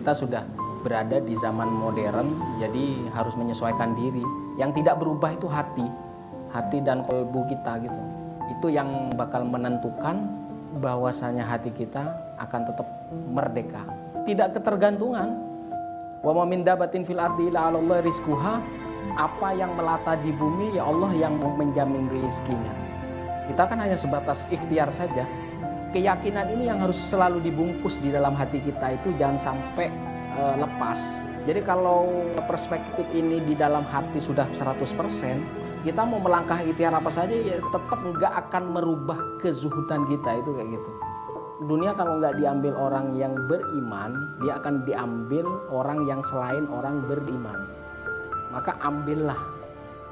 Kita sudah berada di zaman modern, jadi harus menyesuaikan diri. Yang tidak berubah itu hati dan kalbu kita gitu. Itu yang bakal menentukan bahwasanya hati kita akan tetap merdeka. Tidak ketergantungan. Wa ma min dabatin fil ardi illa 'alallahi rizquha. Apa yang melata di bumi, ya Allah yang menjamin rezekinya. Kita kan hanya sebatas ikhtiar saja. Keyakinan ini yang harus selalu dibungkus di dalam hati kita, itu jangan sampai lepas. Jadi kalau perspektif ini di dalam hati sudah 100%, kita mau melangkah ikhtiar apa saja ya tetap nggak akan merubah kezuhudan kita, itu kayak gitu. Dunia kalau nggak diambil orang yang beriman, dia akan diambil orang yang selain orang beriman. Maka ambillah.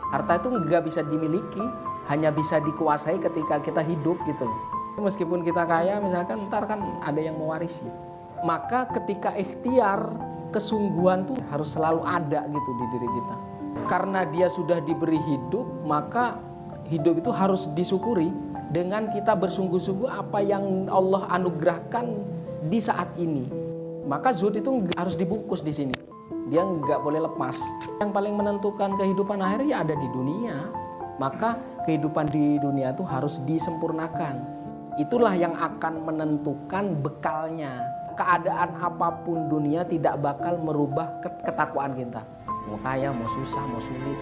Harta itu nggak bisa dimiliki, hanya bisa dikuasai ketika kita hidup gitu loh. Meskipun kita kaya misalkan, ntar kan ada yang mewarisi. Maka ketika ikhtiar, kesungguhan tuh harus selalu ada gitu di diri kita. Karena dia sudah diberi hidup, maka hidup itu harus disyukuri dengan kita bersungguh-sungguh apa yang Allah anugerahkan di saat ini. Maka zuhud itu harus dibungkus di sini. Dia nggak boleh lepas. Yang paling menentukan kehidupan akhir ya ada di dunia. Maka kehidupan di dunia itu harus disempurnakan. Itulah yang akan menentukan bekalnya. Keadaan apapun dunia tidak bakal merubah ketakwaan kita. Mau kaya, mau susah, mau sulit,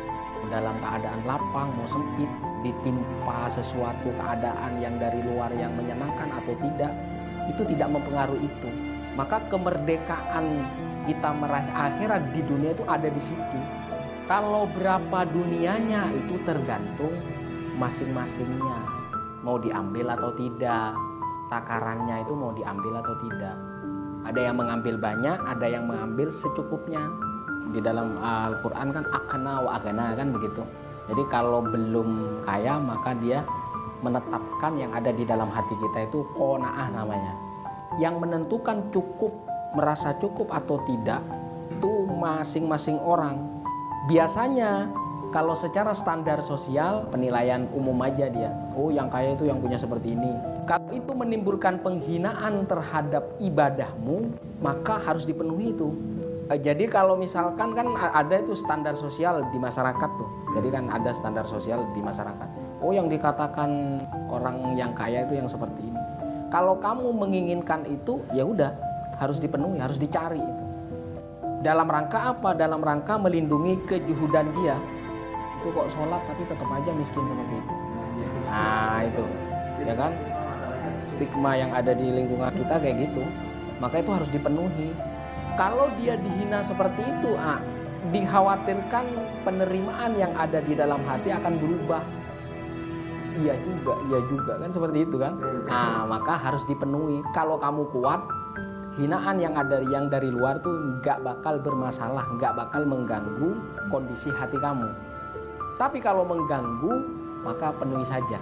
dalam keadaan lapang, mau sempit, ditimpa sesuatu keadaan yang dari luar yang menyenangkan atau tidak, itu tidak mempengaruhi itu. Maka kemerdekaan kita meraih akhirat di dunia itu ada di situ. Kalau berapa dunianya itu tergantung masing-masingnya. Mau diambil atau tidak, takarannya itu mau diambil atau tidak. Ada yang mengambil banyak, ada yang mengambil secukupnya. Di dalam Al-Quran kan aghna wa aghna kan begitu. Jadi kalau belum kaya maka dia menetapkan yang ada di dalam hati kita itu qanaah namanya. Yang menentukan cukup, merasa cukup atau tidak itu masing-masing orang. Biasanya kalau secara standar sosial, penilaian umum aja dia. Oh, yang kaya itu yang punya seperti ini. Kalau itu menimbulkan penghinaan terhadap ibadahmu, maka harus dipenuhi itu. Jadi kalau misalkan kan ada itu standar sosial di masyarakat tuh. Jadi kan ada standar sosial di masyarakat. Oh, yang dikatakan orang yang kaya itu yang seperti ini. Kalau kamu menginginkan itu, ya udah harus dipenuhi, harus dicari itu. Dalam rangka apa? Dalam rangka melindungi kejuhudan dia. Itu kok sholat tapi tetap aja miskin seperti itu. Nah itu, ya kan? Stigma yang ada di lingkungan kita kayak gitu. Maka itu harus dipenuhi. Kalau dia dihina seperti itu, dikhawatirkan penerimaan yang ada di dalam hati akan berubah. Iya juga kan seperti itu kan. Nah maka harus dipenuhi. Kalau kamu kuat, hinaan yang ada yang dari luar tuh nggak bakal bermasalah, nggak bakal mengganggu kondisi hati kamu. Tapi kalau mengganggu, maka penuhi saja.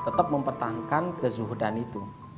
Tetap mempertahankan kezuhudan itu.